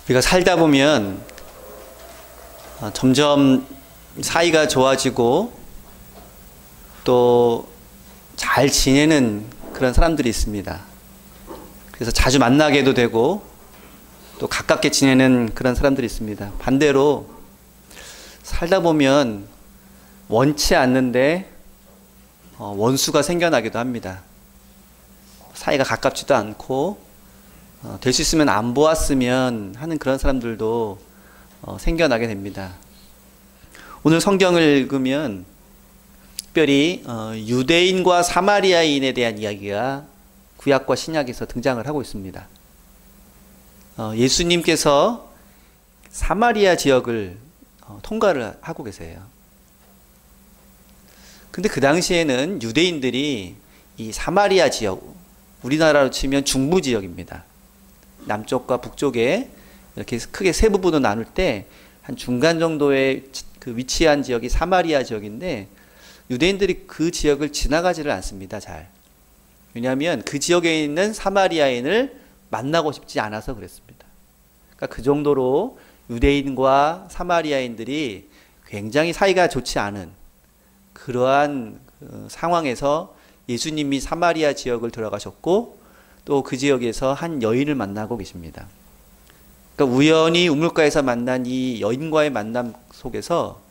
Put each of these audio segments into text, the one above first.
우리가 살다 보면 점점 사이가 좋아지고 또 잘 지내는 그런 사람들이 있습니다. 그래서 자주 만나게도 되고 또 가깝게 지내는 그런 사람들이 있습니다. 반대로 살다 보면 원치 않는데 원수가 생겨나기도 합니다. 사이가 가깝지도 않고 될 수 있으면 안 보았으면 하는 그런 사람들도 생겨나게 됩니다. 오늘 성경을 읽으면 특별히 유대인과 사마리아인에 대한 이야기가 구약과 신약에서 등장을 하고 있습니다. 예수님께서 사마리아 지역을 통과를 하고 계세요. 근데 그 당시에는 유대인들이 이 사마리아 지역, 우리나라로 치면 중부 지역입니다. 남쪽과 북쪽에 이렇게 크게 세 부분으로 나눌 때 한 중간 정도의 그 위치한 지역이 사마리아 지역인데 유대인들이 그 지역을 지나가지를 않습니다. 잘. 왜냐하면 그 지역에 있는 사마리아인을 만나고 싶지 않아서 그랬습니다. 그러니까 그 정도로 유대인과 사마리아인들이 굉장히 사이가 좋지 않은 그러한 상황에서 예수님이 사마리아 지역을 들어가셨고 또 그 지역에서 한 여인을 만나고 계십니다. 그러니까 우연히 우물가에서 만난 이 여인과의 만남 속에서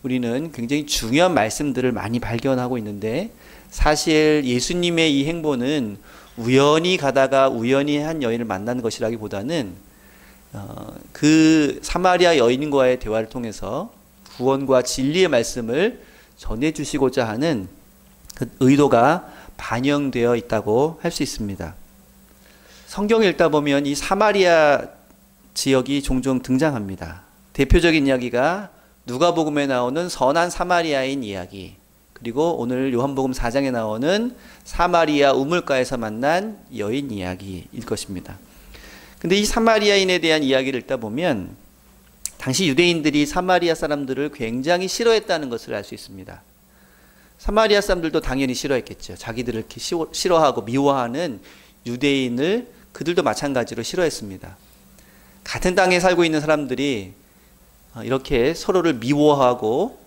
우리는 굉장히 중요한 말씀들을 많이 발견하고 있는데 사실 예수님의 이 행보는 우연히 가다가 우연히 한 여인을 만난 것이라기보다는 그 사마리아 여인과의 대화를 통해서 구원과 진리의 말씀을 전해주시고자 하는 그 의도가 반영되어 있다고 할 수 있습니다. 성경을 읽다 보면 이 사마리아 지역이 종종 등장합니다. 대표적인 이야기가 누가복음에 나오는 선한 사마리아인 이야기, 그리고 오늘 요한복음 4장에 나오는 사마리아 우물가에서 만난 여인 이야기일 것입니다. 근데 이 사마리아인에 대한 이야기를 읽다 보면 당시 유대인들이 사마리아 사람들을 굉장히 싫어했다는 것을 알 수 있습니다. 사마리아 사람들도 당연히 싫어했겠죠. 자기들을 이렇게 싫어하고 미워하는 유대인을 그들도 마찬가지로 싫어했습니다. 같은 땅에 살고 있는 사람들이 이렇게 서로를 미워하고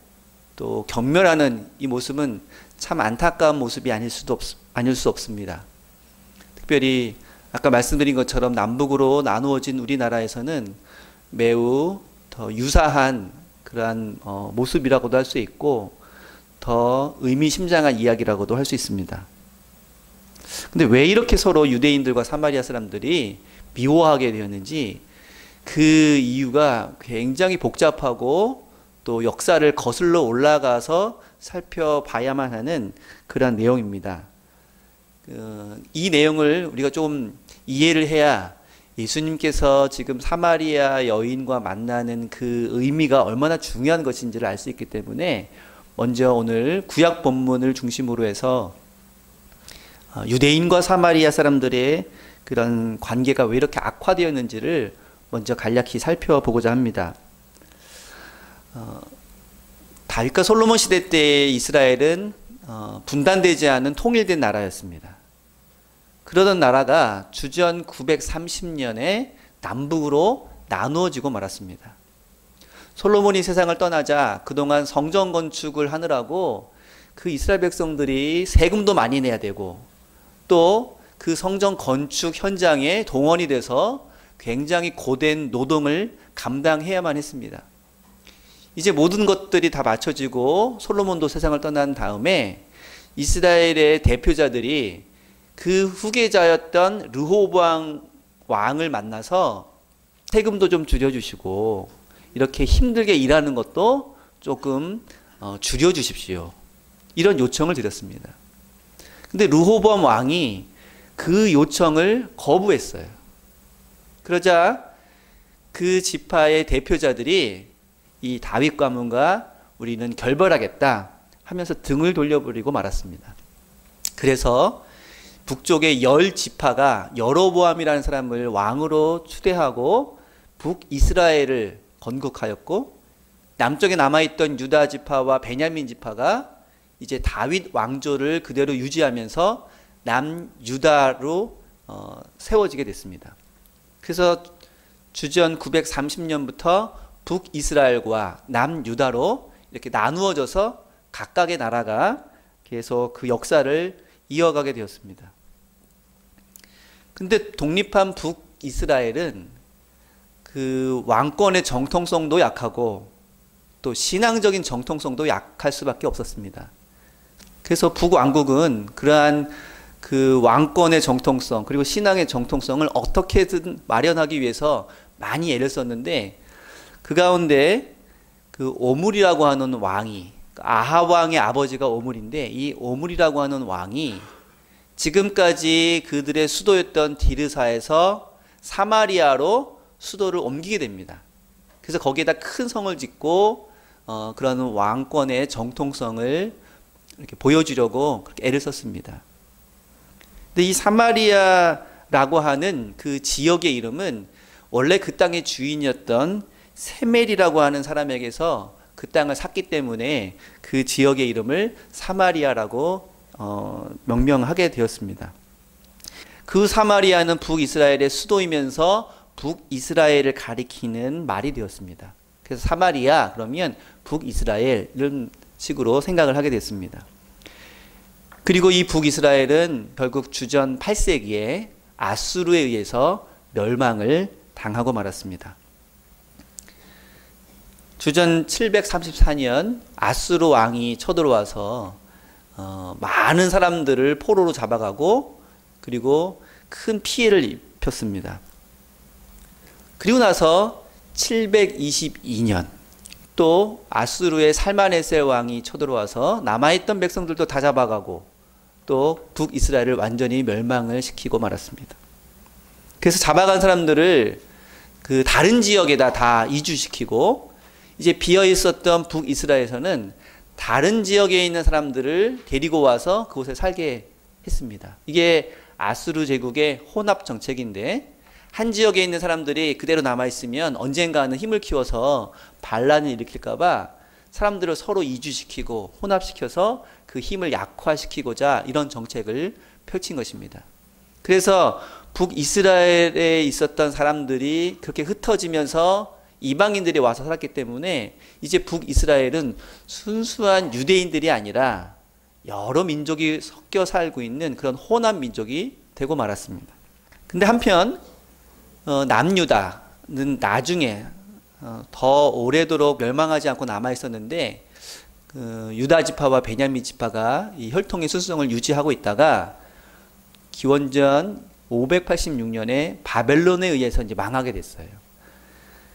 또 경멸하는 이 모습은 참 안타까운 모습이 아닐 수 없습니다. 특별히 아까 말씀드린 것처럼 남북으로 나누어진 우리나라에서는 매우 더 유사한 그러한 모습이라고도 할 수 있고 더 의미심장한 이야기라고도 할 수 있습니다. 근데 왜 이렇게 서로 유대인들과 사마리아 사람들이 미워하게 되었는지 그 이유가 굉장히 복잡하고 또 역사를 거슬러 올라가서 살펴봐야만 하는 그런 내용입니다. 이 내용을 우리가 좀 이해를 해야 예수님께서 지금 사마리아 여인과 만나는 그 의미가 얼마나 중요한 것인지를 알 수 있기 때문에 먼저 오늘 구약 본문을 중심으로 해서 유대인과 사마리아 사람들의 그런 관계가 왜 이렇게 악화되었는지를 먼저 간략히 살펴보고자 합니다. 다윗과 솔로몬 시대 때 이스라엘은 분단되지 않은 통일된 나라였습니다. 그러던 나라가 주전 930년에 남북으로 나누어지고 말았습니다. 솔로몬이 세상을 떠나자 그동안 성전 건축을 하느라고 그 이스라엘 백성들이 세금도 많이 내야 되고 또 그 성전 건축 현장에 동원이 돼서 굉장히 고된 노동을 감당해야만 했습니다. 이제 모든 것들이 다 맞춰지고 솔로몬도 세상을 떠난 다음에 이스라엘의 대표자들이 그 후계자였던 르호보암 왕을 만나서 세금도 좀 줄여주시고 이렇게 힘들게 일하는 것도 조금 줄여주십시오. 이런 요청을 드렸습니다. 근데 르호보암 왕이 그 요청을 거부했어요. 그러자 그 지파의 대표자들이 이 다윗 가문과 우리는 결별하겠다 하면서 등을 돌려버리고 말았습니다. 그래서 북쪽의 10지파가 여로보암이라는 사람을 왕으로 추대하고 북이스라엘을 건국하였고 남쪽에 남아있던 유다 지파와 베냐민 지파가 이제 다윗 왕조를 그대로 유지하면서 남유다로 세워지게 됐습니다. 그래서 주전 930년부터 북이스라엘과 남유다로 이렇게 나누어져서 각각의 나라가 계속 그 역사를 이어가게 되었습니다. 근데 독립한 북이스라엘은 그 왕권의 정통성도 약하고 또 신앙적인 정통성도 약할 수밖에 없었습니다. 그래서 북왕국은 그러한 그 왕권의 정통성 그리고 신앙의 정통성을 어떻게든 마련하기 위해서 많이 애를 썼는데, 그 가운데 그 오물이라고 하는 왕이, 아합 왕의 아버지가 오물인데, 이 오물이라고 하는 왕이 지금까지 그들의 수도였던 디르사에서 사마리아로 수도를 옮기게 됩니다. 그래서 거기에다 큰 성을 짓고 그런 왕권의 정통성을 이렇게 보여주려고 그렇게 애를 썼습니다. 근데 이 사마리아라고 하는 그 지역의 이름은 원래 그 땅의 주인이었던 세멜이라고 하는 사람에게서 그 땅을 샀기 때문에 그 지역의 이름을 사마리아라고 명명하게 되었습니다. 그 사마리아는 북이스라엘의 수도이면서 북이스라엘을 가리키는 말이 되었습니다. 그래서 사마리아 그러면 북이스라엘 이런 식으로 생각을 하게 됐습니다. 그리고 이 북이스라엘은 결국 주전 8세기에 아수르에 의해서 멸망을 당하고 말았습니다. 주전 734년 아수르 왕이 쳐들어와서 많은 사람들을 포로로 잡아가고 그리고 큰 피해를 입혔습니다. 그리고 나서 722년 또 아수르의 살마네셀 왕이 쳐들어와서 남아있던 백성들도 다 잡아가고 또 북이스라엘을 완전히 멸망을 시키고 말았습니다. 그래서 잡아간 사람들을 그 다른 지역에다 다 이주시키고 이제 비어 있었던 북이스라엘에서는 다른 지역에 있는 사람들을 데리고 와서 그곳에 살게 했습니다. 이게 아수르 제국의 혼합 정책인데, 한 지역에 있는 사람들이 그대로 남아있으면 언젠가는 힘을 키워서 반란을 일으킬까봐 사람들을 서로 이주시키고 혼합시켜서 그 힘을 약화시키고자 이런 정책을 펼친 것입니다. 그래서 북이스라엘에 있었던 사람들이 그렇게 흩어지면서 이방인들이 와서 살았기 때문에 이제 북이스라엘은 순수한 유대인들이 아니라 여러 민족이 섞여 살고 있는 그런 혼합 민족이 되고 말았습니다. 근데 한편 남유다는 나중에 더 오래도록 멸망하지 않고 남아 있었는데, 유다 지파와 베냐민 지파가 이 혈통의 순수성을 유지하고 있다가 기원전 586년에 바벨론에 의해서 이제 망하게 됐어요.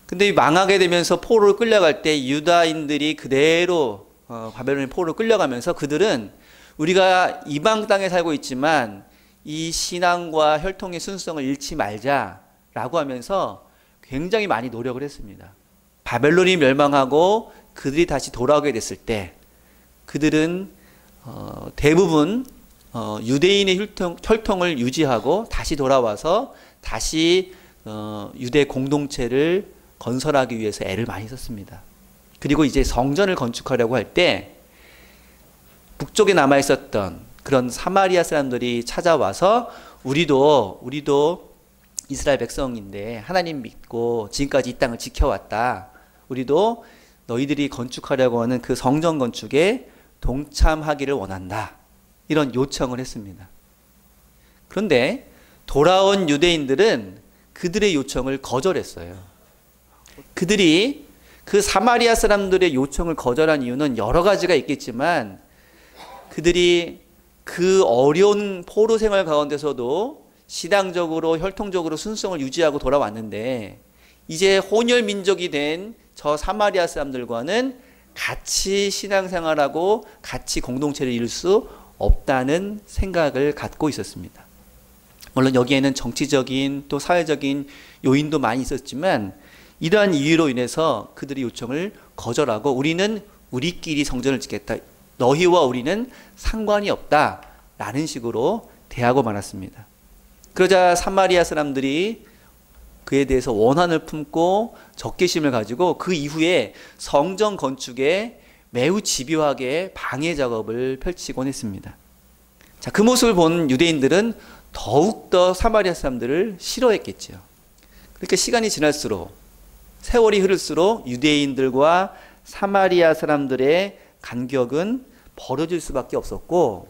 근데 망하게 되면서 포로를 끌려갈 때 유다인들이 그대로 바벨론의 포로를 끌려가면서 그들은 우리가 이방 땅에 살고 있지만 이 신앙과 혈통의 순수성을 잃지 말자라고 하면서 굉장히 많이 노력을 했습니다. 바벨론이 멸망하고 그들이 다시 돌아오게 됐을 때 그들은 대부분 유대인의 혈통을 유지하고 다시 돌아와서 다시 유대 공동체를 건설하기 위해서 애를 많이 썼습니다. 그리고 이제 성전을 건축하려고 할 때 북쪽에 남아 있었던 그런 사마리아 사람들이 찾아와서 우리도 이스라엘 백성인데 하나님 믿고 지금까지 이 땅을 지켜왔다. 우리도 너희들이 건축하려고 하는 그 성전 건축에 동참하기를 원한다. 이런 요청을 했습니다. 그런데 돌아온 유대인들은 그들의 요청을 거절했어요. 그들이 그 사마리아 사람들의 요청을 거절한 이유는 여러 가지가 있겠지만, 그들이 그 어려운 포로 생활 가운데서도 신앙적으로 혈통적으로 순수성을 유지하고 돌아왔는데, 이제 혼혈 민족이 된 저 사마리아 사람들과는 같이 신앙생활하고 같이 공동체를 이룰 수 없다는 생각을 갖고 있었습니다. 물론 여기에는 정치적인 또 사회적인 요인도 많이 있었지만, 이러한 이유로 인해서 그들의 요청을 거절하고 우리는 우리끼리 성전을 짓겠다. 너희와 우리는 상관이 없다. 라는 식으로 대하고 말았습니다. 그러자 사마리아 사람들이 그에 대해서 원한을 품고 적개심을 가지고 그 이후에 성전 건축에 매우 집요하게 방해 작업을 펼치곤 했습니다. 자, 그 모습을 본 유대인들은 더욱더 사마리아 사람들을 싫어했겠죠. 그러니까 시간이 지날수록, 세월이 흐를수록 유대인들과 사마리아 사람들의 간격은 벌어질 수밖에 없었고,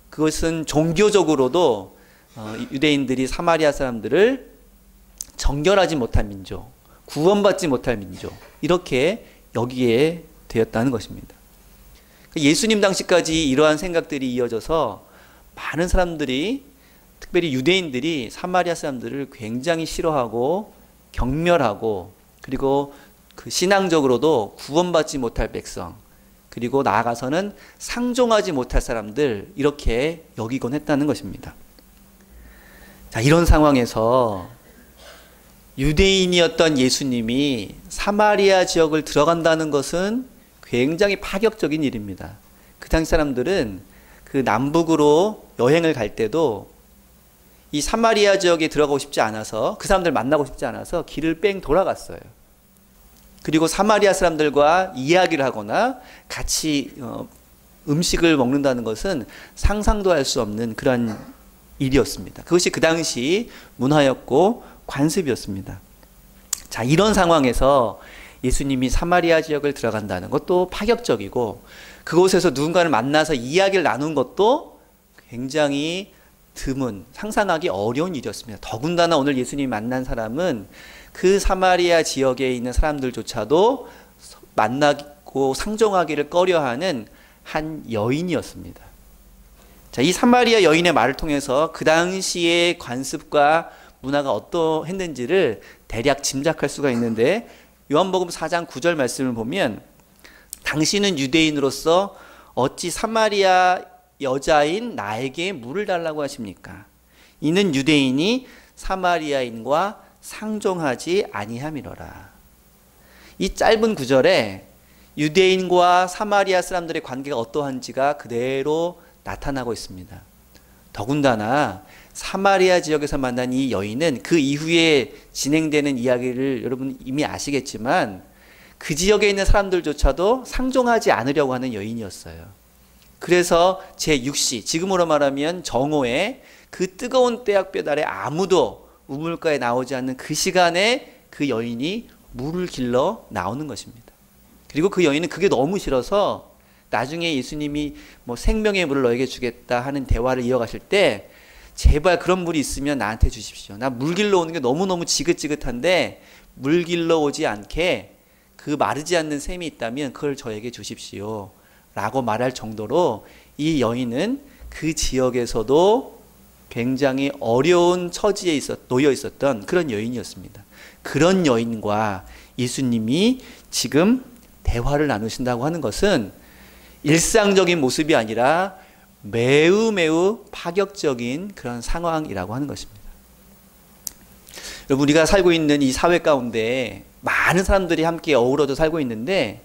그것은 종교적으로도 유대인들이 사마리아 사람들을 정결하지 못한 민족, 구원받지 못할 민족, 이렇게 여기에 되었다는 것입니다. 예수님 당시까지 이러한 생각들이 이어져서 많은 사람들이, 특별히 유대인들이 사마리아 사람들을 굉장히 싫어하고 경멸하고, 그리고 그 신앙적으로도 구원받지 못할 백성, 그리고 나아가서는 상종하지 못할 사람들, 이렇게 여기곤 했다는 것입니다. 자, 이런 상황에서 유대인이었던 예수님이 사마리아 지역을 들어간다는 것은 굉장히 파격적인 일입니다. 그 당시 사람들은 그 남북으로 여행을 갈 때도 이 사마리아 지역에 들어가고 싶지 않아서, 그 사람들 만나고 싶지 않아서 길을 뺑 돌아갔어요. 그리고 사마리아 사람들과 이야기를 하거나 같이 음식을 먹는다는 것은 상상도 할 수 없는 그런 일이었습니다. 그것이 그 당시 문화였고 관습이었습니다. 자, 이런 상황에서 예수님이 사마리아 지역을 들어간다는 것도 파격적이고, 그곳에서 누군가를 만나서 이야기를 나눈 것도 굉장히 드문, 상상하기 어려운 일이었습니다. 더군다나 오늘 예수님이 만난 사람은 그 사마리아 지역에 있는 사람들조차도 만나고 상종하기를 꺼려하는 한 여인이었습니다. 자, 이 사마리아 여인의 말을 통해서 그 당시의 관습과 문화가 어떠했는지를 대략 짐작할 수가 있는데, 요한복음 4장 9절 말씀을 보면, 당신은 유대인으로서 어찌 사마리아 여자인 나에게 물을 달라고 하십니까? 이는 유대인이 사마리아인과 상종하지 아니함이로라. 이 짧은 구절에 유대인과 사마리아 사람들의 관계가 어떠한지가 그대로 나타나고 있습니다. 더군다나 사마리아 지역에서 만난 이 여인은 그 이후에 진행되는 이야기를 여러분 이미 아시겠지만, 그 지역에 있는 사람들조차도 상종하지 않으려고 하는 여인이었어요. 그래서 제6시, 지금으로 말하면 정오에 그 뜨거운 때학볕 아래 아무도 우물가에 나오지 않는 그 시간에 그 여인이 물을 길러 나오는 것입니다. 그리고 그 여인은 그게 너무 싫어서 나중에 예수님이 뭐 생명의 물을 너에게 주겠다 하는 대화를 이어가실 때, 제발 그런 물이 있으면 나한테 주십시오. 나 물 길러 오는 게 너무너무 지긋지긋한데 물 길러 오지 않게 그 마르지 않는 샘이 있다면 그걸 저에게 주십시오 라고 말할 정도로 이 여인은 그 지역에서도 굉장히 어려운 처지에 놓여 있었던 그런 여인이었습니다. 그런 여인과 예수님이 지금 대화를 나누신다고 하는 것은 일상적인 모습이 아니라 매우 매우 파격적인 그런 상황이라고 하는 것입니다. 여러분, 우리가 살고 있는 이 사회 가운데 많은 사람들이 함께 어우러져 살고 있는데,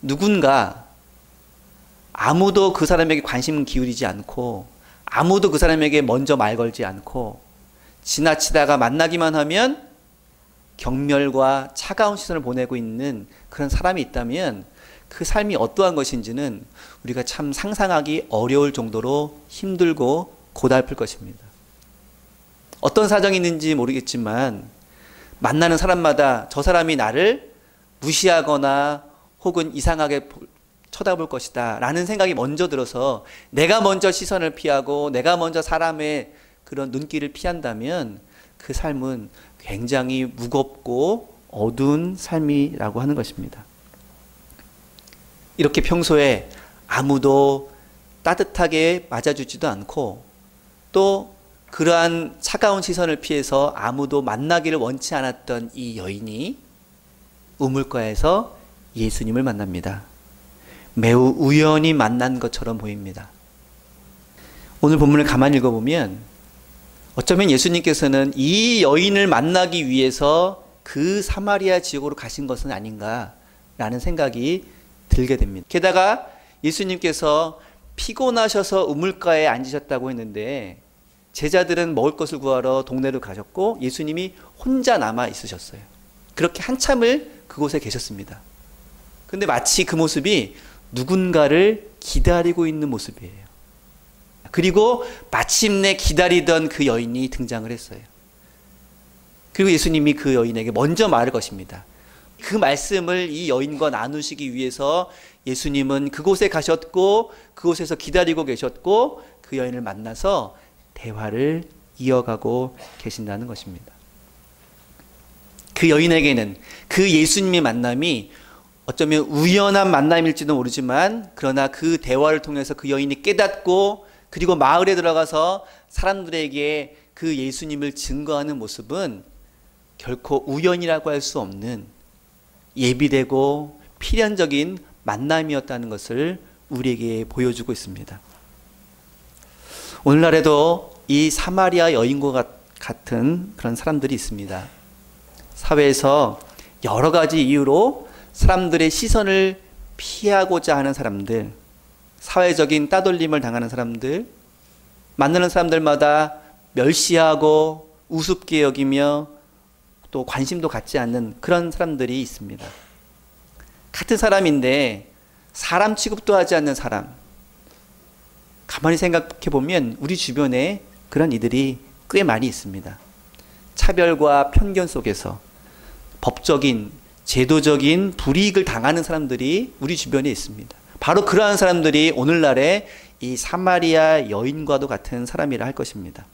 누군가 아무도 그 사람에게 관심을 기울이지 않고, 아무도 그 사람에게 먼저 말 걸지 않고, 지나치다가 만나기만 하면 경멸과 차가운 시선을 보내고 있는 그런 사람이 있다면, 그 삶이 어떠한 것인지는 우리가 참 상상하기 어려울 정도로 힘들고 고달플 것입니다. 어떤 사정이 있는지 모르겠지만 만나는 사람마다 저 사람이 나를 무시하거나 혹은 이상하게 쳐다볼 것이다 라는 생각이 먼저 들어서 내가 먼저 시선을 피하고 내가 먼저 사람의 그런 눈길을 피한다면 그 삶은 굉장히 무겁고 어두운 삶이라고 하는 것입니다. 이렇게 평소에 아무도 따뜻하게 맞아주지도 않고 또 그러한 차가운 시선을 피해서 아무도 만나기를 원치 않았던 이 여인이 우물가에서 예수님을 만납니다. 매우 우연히 만난 것처럼 보입니다. 오늘 본문을 가만히 읽어보면 어쩌면 예수님께서는 이 여인을 만나기 위해서 그 사마리아 지역으로 가신 것은 아닌가라는 생각이 들게 됩니다. 게다가 예수님께서 피곤하셔서 우물가에 앉으셨다고 했는데 제자들은 먹을 것을 구하러 동네로 가셨고 예수님이 혼자 남아 있으셨어요. 그렇게 한참을 그곳에 계셨습니다. 근데 마치 그 모습이 누군가를 기다리고 있는 모습이에요. 그리고 마침내 기다리던 그 여인이 등장을 했어요. 그리고 예수님이 그 여인에게 먼저 말할 것입니다. 그 말씀을 이 여인과 나누시기 위해서 예수님은 그곳에 가셨고 그곳에서 기다리고 계셨고 그 여인을 만나서 대화를 이어가고 계신다는 것입니다. 그 여인에게는 그 예수님의 만남이 어쩌면 우연한 만남일지도 모르지만 그러나 그 대화를 통해서 그 여인이 깨닫고 그리고 마을에 들어가서 사람들에게 그 예수님을 증거하는 모습은 결코 우연이라고 할 수 없는 예비되고 필연적인 만남이었다는 것을 우리에게 보여주고 있습니다. 오늘날에도 이 사마리아 여인과 같은 그런 사람들이 있습니다. 사회에서 여러 가지 이유로 사람들의 시선을 피하고자 하는 사람들, 사회적인 따돌림을 당하는 사람들, 만나는 사람들마다 멸시하고 우습게 여기며 또 관심도 갖지 않는 그런 사람들이 있습니다. 같은 사람인데 사람 취급도 하지 않는 사람, 가만히 생각해 보면 우리 주변에 그런 이들이 꽤 많이 있습니다. 차별과 편견 속에서 법적인, 제도적인 불이익을 당하는 사람들이 우리 주변에 있습니다. 바로 그러한 사람들이 오늘날의 이 사마리아 여인과도 같은 사람이라 할 것입니다.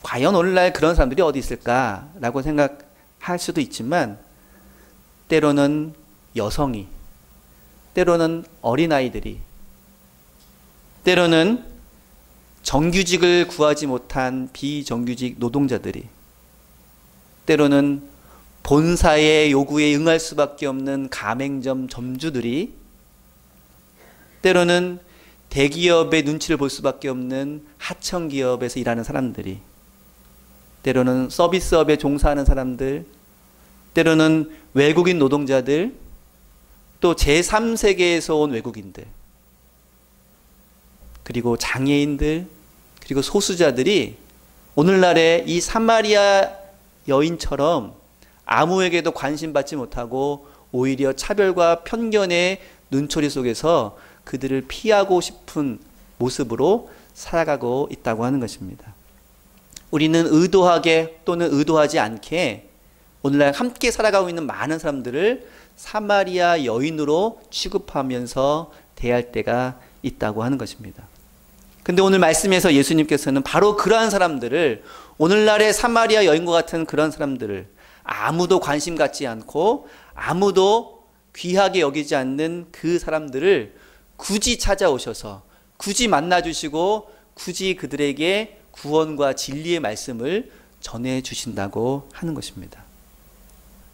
과연 오늘날 그런 사람들이 어디 있을까라고 생각할 수도 있지만 때로는 여성이, 때로는 어린아이들이, 때로는 정규직을 구하지 못한 비정규직 노동자들이, 때로는 본사의 요구에 응할 수밖에 없는 가맹점 점주들이, 때로는 대기업의 눈치를 볼 수밖에 없는 하청기업에서 일하는 사람들이, 때로는 서비스업에 종사하는 사람들, 때로는 외국인 노동자들, 또 제3세계에서 온 외국인들, 그리고 장애인들, 그리고 소수자들이 오늘날의 이 사마리아 여인처럼 아무에게도 관심 받지 못하고 오히려 차별과 편견의 눈초리 속에서 그들을 피하고 싶은 모습으로 살아가고 있다고 하는 것입니다. 우리는 의도하게 또는 의도하지 않게 오늘날 함께 살아가고 있는 많은 사람들을 사마리아 여인으로 취급하면서 대할 때가 있다고 하는 것입니다. 근데 오늘 말씀에서 예수님께서는 바로 그러한 사람들을, 오늘날의 사마리아 여인과 같은 그런 사람들을 아무도 관심 갖지 않고 아무도 귀하게 여기지 않는 그 사람들을 굳이 찾아오셔서 굳이 만나주시고 굳이 그들에게 구원과 진리의 말씀을 전해주신다고 하는 것입니다.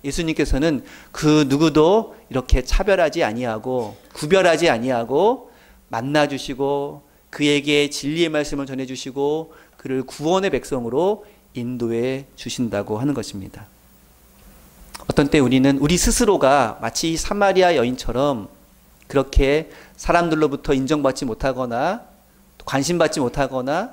예수님께서는 그 누구도 이렇게 차별하지 아니하고 구별하지 아니하고 만나주시고 그에게 진리의 말씀을 전해주시고 그를 구원의 백성으로 인도해 주신다고 하는 것입니다. 어떤 때 우리는 우리 스스로가 마치 사마리아 여인처럼 그렇게 사람들로부터 인정받지 못하거나 관심받지 못하거나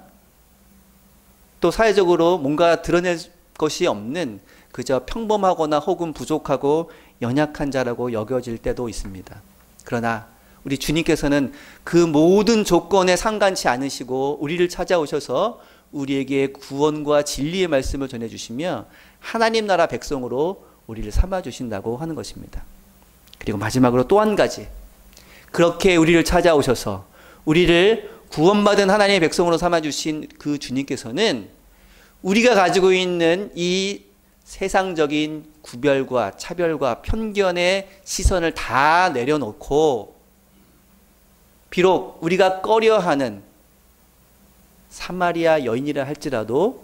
또 사회적으로 뭔가 드러낼 것이 없는 그저 평범하거나 혹은 부족하고 연약한 자라고 여겨질 때도 있습니다. 그러나 우리 주님께서는 그 모든 조건에 상관치 않으시고 우리를 찾아오셔서 우리에게 구원과 진리의 말씀을 전해주시며 하나님 나라 백성으로 우리를 삼아주신다고 하는 것입니다. 그리고 마지막으로 또 한 가지, 그렇게 우리를 찾아오셔서 우리를 구원받은 하나님의 백성으로 삼아주신 그 주님께서는 우리가 가지고 있는 이 세상적인 구별과 차별과 편견의 시선을 다 내려놓고 비록 우리가 꺼려하는 사마리아 여인이라 할지라도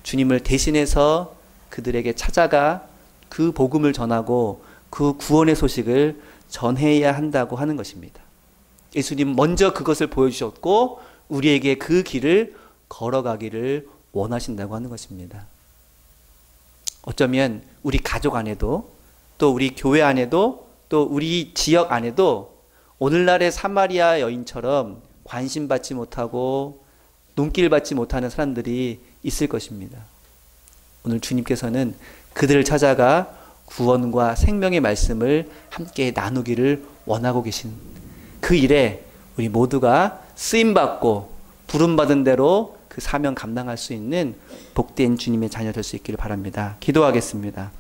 주님을 대신해서 그들에게 찾아가 그 복음을 전하고 그 구원의 소식을 전해야 한다고 하는 것입니다. 예수님 먼저 그것을 보여주셨고 우리에게 그 길을 걸어가기를 원하신다고 하는 것입니다. 어쩌면 우리 가족 안에도 또 우리 교회 안에도 또 우리 지역 안에도 오늘날의 사마리아 여인처럼 관심받지 못하고 눈길 받지 못하는 사람들이 있을 것입니다. 오늘 주님께서는 그들을 찾아가 구원과 생명의 말씀을 함께 나누기를 원하고 계신 그 일에 우리 모두가 쓰임받고 부름받은 대로 그 사명 감당할 수 있는 복된 주님의 자녀 될 수 있기를 바랍니다. 기도하겠습니다.